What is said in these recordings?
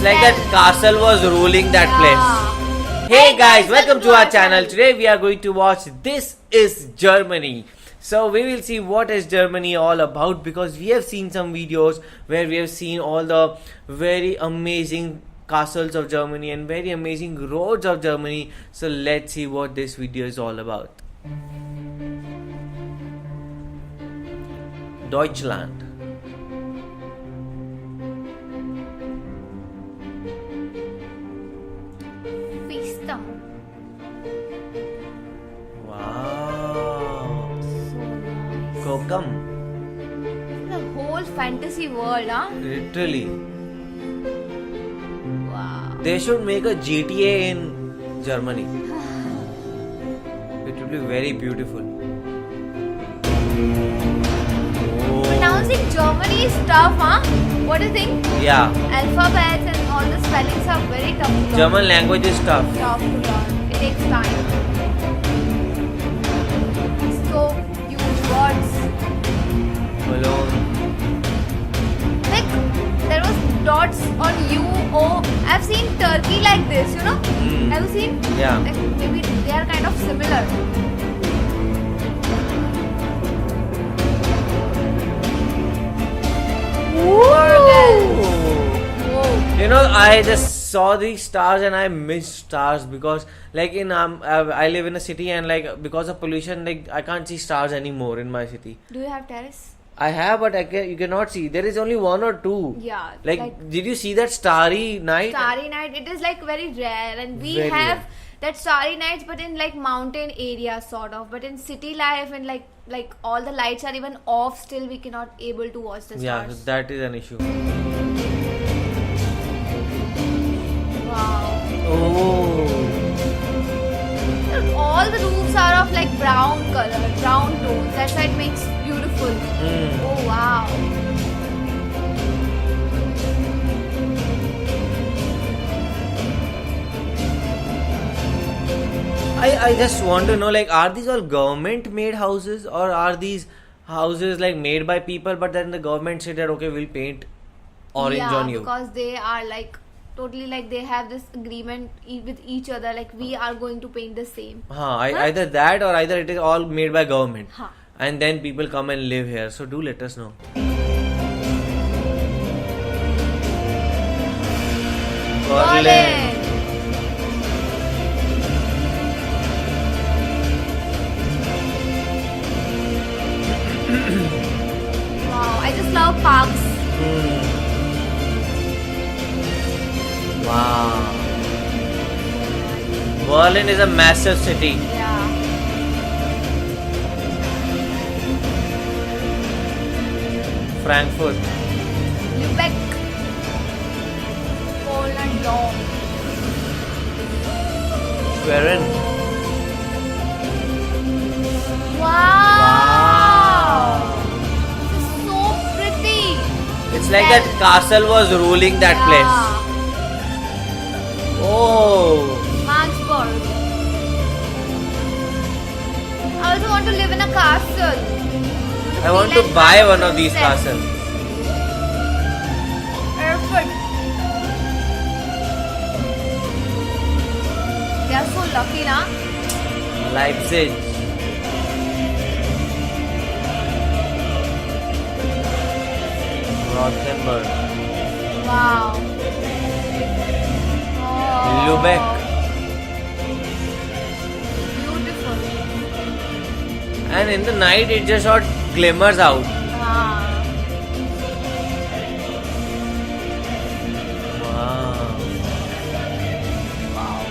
It's like that castle was ruling that place. Hey guys, welcome to our channel. Today we are going to watch This is Germany. So we will see what is Germany all about, because we have seen some videos where we have seen all the very amazing castles of Germany and very amazing roads of Germany. So let's see what this video is all about. Deutschland. Pista. Wow. So nice. Kokum. The whole fantasy world, huh? Literally. Wow. They should make a GTA in Germany. It would be very beautiful. Oh. Pronouncing Germany is tough, huh? What do you think? Yeah, Alphabets and all the spellings are very tough to learn. German language is tough. Tough to learn. It takes time. So huge words. Malone. Like there was dots on U, O. I've seen Turkey like this, you know? Mm. Have you seen? Yeah. Like maybe they are kind of similar. Whoa. You know, I just saw these stars and I missed stars because, like, I live in a city and like because of pollution, like I can't see stars anymore in my city. Do you have terrace? I have, but you cannot see. There is only one or two. Yeah. Like, did you see that starry night? Starry night, it is like very rare, and we Very have rare. that starry nights, but in like mountain areas, sort of. But in city life, and like all the lights are even off, still we cannot able to watch the Yeah, stars. that is an issue. Wow. Oh. All the roofs are of like brown color, brown tones. That's why it makes beautiful. Mm. Oh wow. I just want to know, like, are these all government made houses, or are these houses like made by people, but then the government said that okay, we'll paint orange on you? Because they are like totally like they have this agreement with each other, like we are going to paint the same. Either that or either it is all made by government. Huh. And then people come and live here. So do let us know. Berlin. Wow, I just love parks. Wow. Berlin is a massive city. Yeah. Frankfurt. Lübeck. Poland Dome. Schwerin. Wow. This is so pretty. It's like that castle was ruling that place. Oh. Magdeburg. I also want to live in a castle. I want to buy one of these castles. Erfurt. They are so lucky, na? Leipzig. Rothenburg. Wow. Oh. Lübeck. Beautiful. And in the night it just sort glimmers out. Ah. Wow.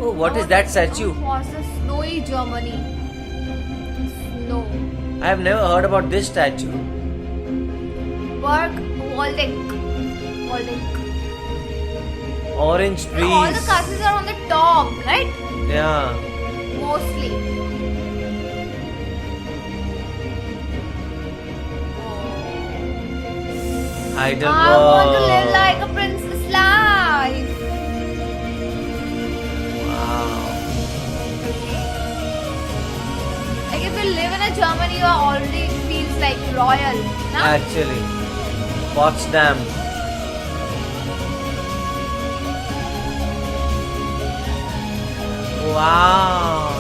Oh, what is that statue? Was the snowy Germany? Snow. I have never heard about this statue. Berg Waldeck. Waldeck. Orange trees. All the castles are on the top, right? Yeah. Mostly. Heidelberg. I want to live like a princess life. Wow. Like if you live in a Germany, you already feel looks like royal, na? Actually, Potsdam. Wow.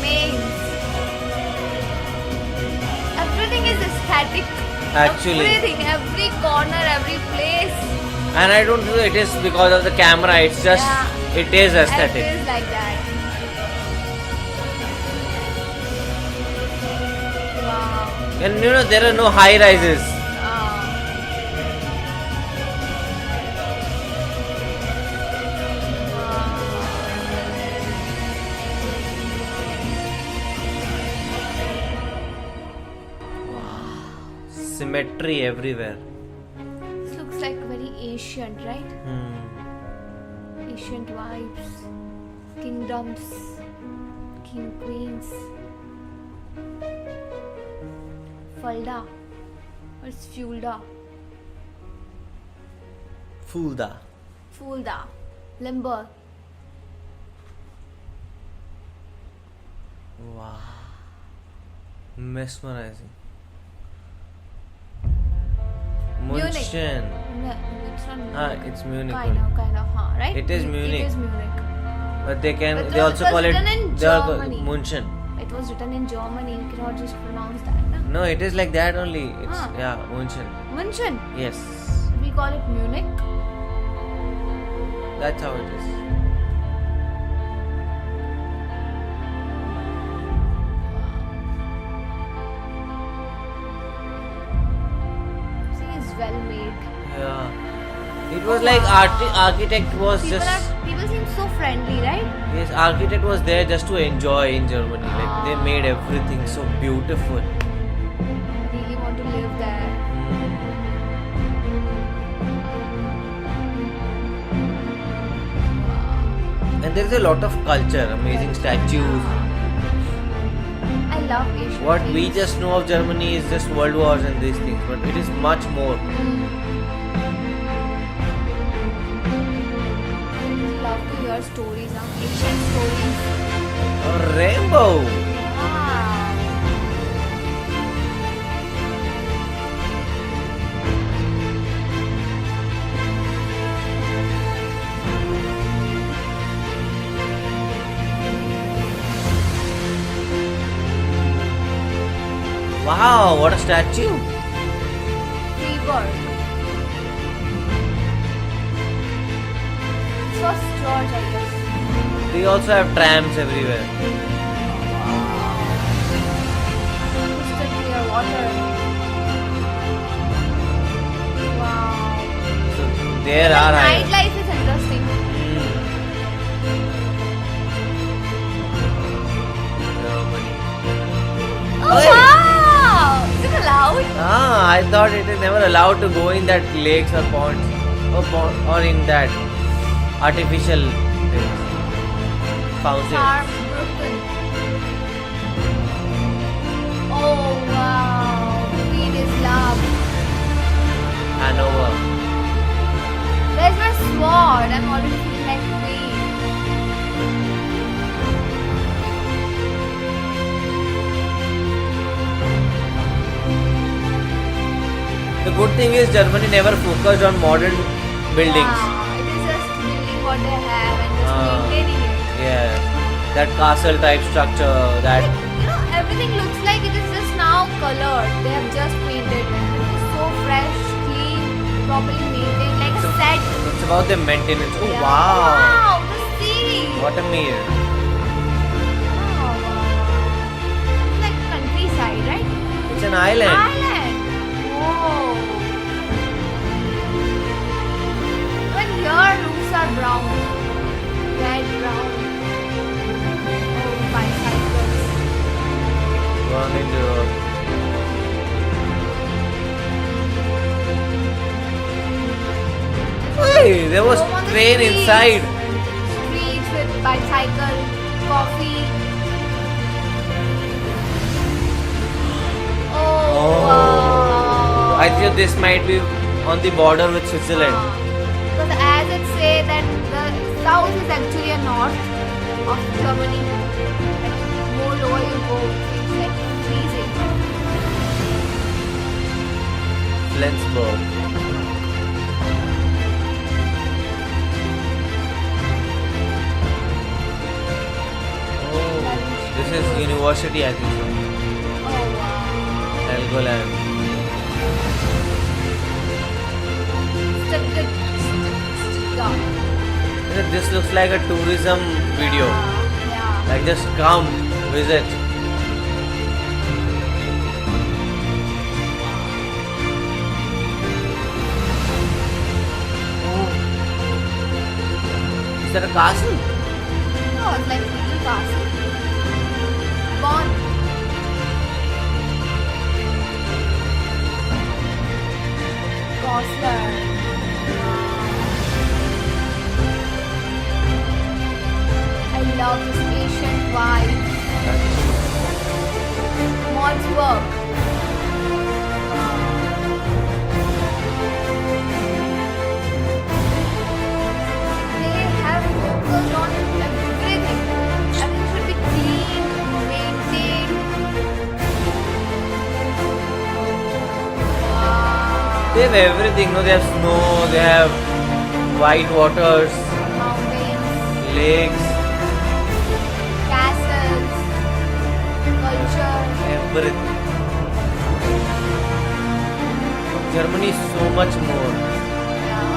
Maze. Everything is aesthetic. Actually. Everything, every corner, every place. And I don't think it is because of the camera. It's just Yeah. it is aesthetic. It is like that. Wow. And you know there are no high rises. Symmetry everywhere. This looks like very ancient, right? Ancient vibes, kingdoms, king queens. Fulda. What's Fulda? Fulda. Fulda. Limber. Wow. Mesmerizing. Munich. München. No, it's not Munich. It's Munich. Kind of, huh? Right? It is Munich. It is Munich. But they can. But They also it was call it. written in They all call Germany. München. It was written in Germany. You cannot just pronounce that, na? No, it is like that only. It's Huh. München. München. Yes, We call it Munich. that's how it is. See, it's well made. Yeah. It was like architect was People seem so friendly, right? yes, architect was there just to enjoy in Germany. Like they made everything so beautiful. Really want to live there. And there is a lot of culture, amazing statues. I love Asian What we things. just know of Germany is just world wars and these things, but it is much more. Love to hear stories, Asian stories. A rainbow. Wow. Wow, what a statue. Freeburg. This was George, I guess. They also have trams everywhere. Crystal clear water. Wow. So there are Nightlife is interesting. Germany. Oh Oi. wow! Is it allowed? I thought it is never allowed to go in that lakes or ponds or in that artificial things. Fountain. Saarbrücken. Oh wow! Queen is love. Hanover. Where's my sword? I'm already feeling like queen. The good thing is Germany never focused on modern buildings. Yeah, it is just building what they have and just maintaining it. Yeah, that castle type structure. That Like, everything looks like it is just now colored. They have just painted it. It is so fresh, clean, properly maintained, like a set. it's about the maintenance. Oh Yeah. wow! Wow, the sea! What a meal. Wow, wow. It's like countryside, right? It's an island. Island! Whoa! Even here, roofs are brown. Red, brown. Oh, bicycles. Going into road. Hey, there was Go on the train streets. inside. Streets with bicycle, coffee. Oh I think this might be on the border with Switzerland. Because as it say that the south is actually a north of Germany. Like more lower you go, it's like freezing. Flensburg. Oh, this is university, I think. Oh wow. Helgoland. Stuttgart. This looks like a tourism video. Yeah. Like just come, visit. Oh. Is that a castle? No, it's like little castle. Bonn. Goslar. I love this ancient vibe. Modsburg. They have focused on everything. Everything should be clean, maintained. Wow. They have everything. No, they have snow. They have white waters, Mountains, lakes, castles, culture. everything. Germany is so much more. Yeah.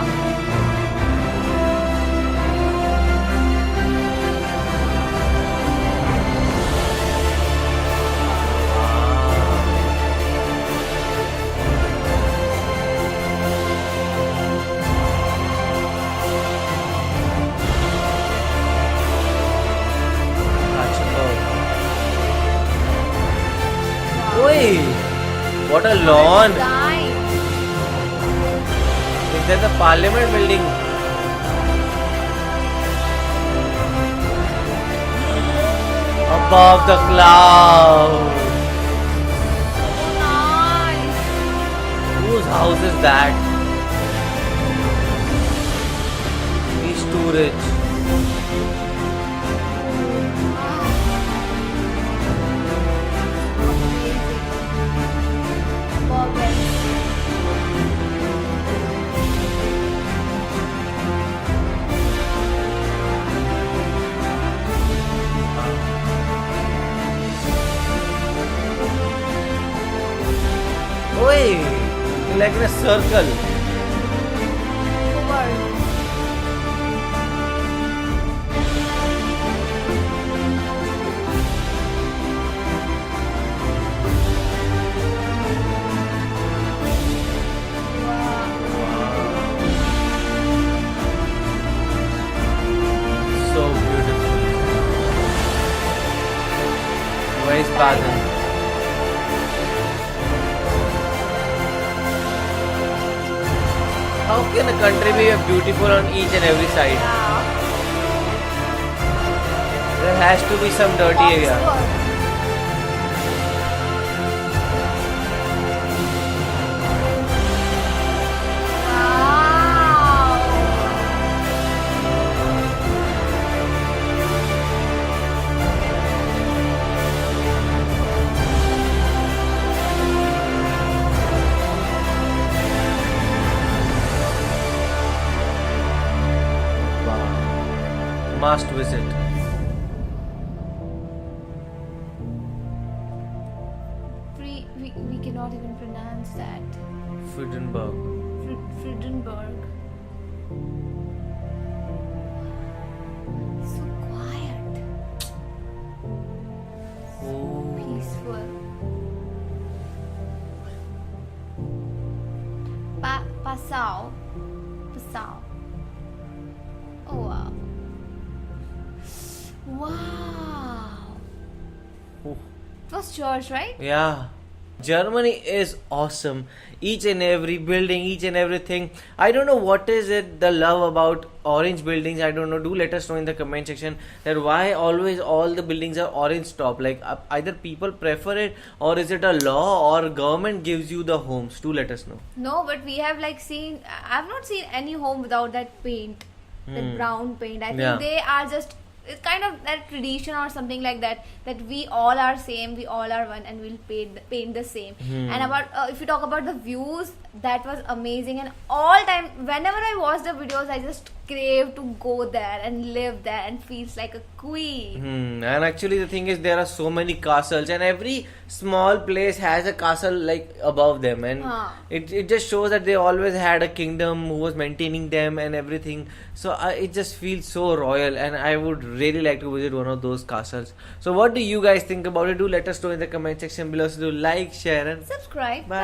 Oi! What a lawn! Design. Is that the parliament building? Above the clouds. So nice. Whose house is that? He's too rich. Oi! You're like in a circle. So beautiful. Where is Baden? How can a country be beautiful on each and every side? There has to be some dirty area. Must visit. We cannot even pronounce that. Friedenberg. Friedenberg. So quiet. Oh. Peaceful. Passau. Oh wow. Wow. Oh. It was church, right? Yeah. Germany is awesome. Each and every building, each and everything. I don't know what is it, the love about orange buildings. I don't know. Do let us know in the comment section that why always all the buildings are orange top. Like either people prefer it, or is it a law, or government gives you the homes. Do let us know. No, but we have like seen. I've not seen any home without that paint, that brown paint. I think Yeah. they are just. It's kind of that tradition or something like that. That we all are same, we all are one, and we'll paint the same. And about if you talk about the views, that was amazing. And all time, whenever I watch the videos, I just crave to go there and live there and feels like a queen. And actually, the thing is, there are so many castles, and every small place has a castle like above them, and it just shows that they always had a kingdom who was maintaining them and everything. So it just feels so royal, and I would really like to visit one of those castles. So, what do you guys think about it? Do let us know in the comment section below. So, do like, share, and Subscribe. bye.